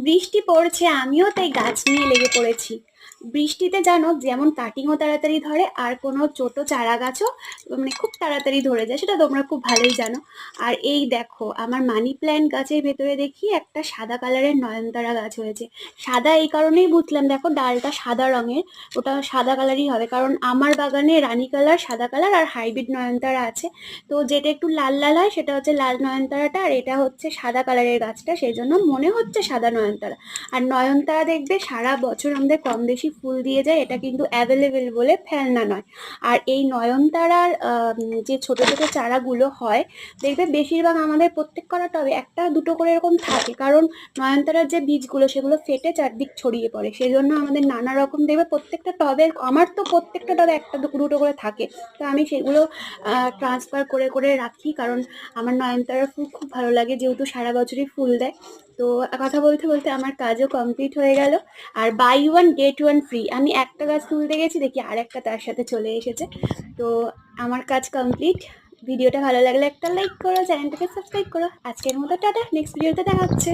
বৃষ্টি পড়ছে, আমিও তাই গাছ নিয়ে লেগে পড়েছি। বৃষ্টিতে জানো যেমন কাটিংও তাড়াতাড়ি ধরে, আর কোনো ছোট চারা গাছও মানে খুব তাড়াতাড়ি ধরে যায়, সেটা তোমরা খুব ভালোই জানো। আর এই দেখো আমার মানি প্ল্যান্ট গাছের ভেতরে দেখি একটা সাদা কালারের নয়নতারা গাছ হয়েছে। সাদা এই কারণেই বুঝলাম, দেখো ডালটা সাদা রঙের, ওটা সাদা কালারই হবে, কারণ আমার বাগানে রানী কালার, সাদা কালার আর হাইব্রিড নয়নতারা আছে। তো যেটা একটু লাল লাল হয় সেটা হচ্ছে লাল নয়নতারাটা, আর এটা হচ্ছে সাদা কালারের গাছটা, সেই জন্য মনে হচ্ছে সাদা নয়নতারা। আর নয়নতারা দেখবে সারা বছর আমাদের কম বেশি ফুল দিয়ে যায়, এটা কিন্তু অ্যাভেলেবেল বলে ফেলনা নয়। আর এই নয়নতারার যে ছোট ছোট চারাগুলো হয়, দেখবে বেশিরভাগ আমাদের প্রত্যেক কটা টবে একটা দুটো করে এরকম থাকে, কারণ নয়নতারার যে বীজগুলো সেগুলো ফেটে চারদিক ছড়িয়ে পড়ে, সেই জন্য আমাদের নানা রকম দেখবে প্রত্যেকটা টবে, আমার তো প্রত্যেকটা টবে একটা দুটো করে থাকে। তো আমি সেগুলো ট্রান্সফার করে করে রাখি, কারণ আমার নয়নতারার ফুল খুব ভালো লাগে, যেহেতু সারা বছরই ফুল দেয়। তো কথা বলতে বলতে আমার কাজও কমপ্লিট হয়ে গেল। আর buy one get one free, আমি একটা গাছ তুলতে গেছি, দেখি আর একটা তার সাথে চলে এসেছে। তো আমার কাজ কমপ্লিট। ভিডিওটা ভালো লাগলে একটা লাইক করো, চ্যানেলটাকে সাবস্ক্রাইব করো। আজকের মতো টাটা, নেক্সট ভিডিওতে দেখা হচ্ছে।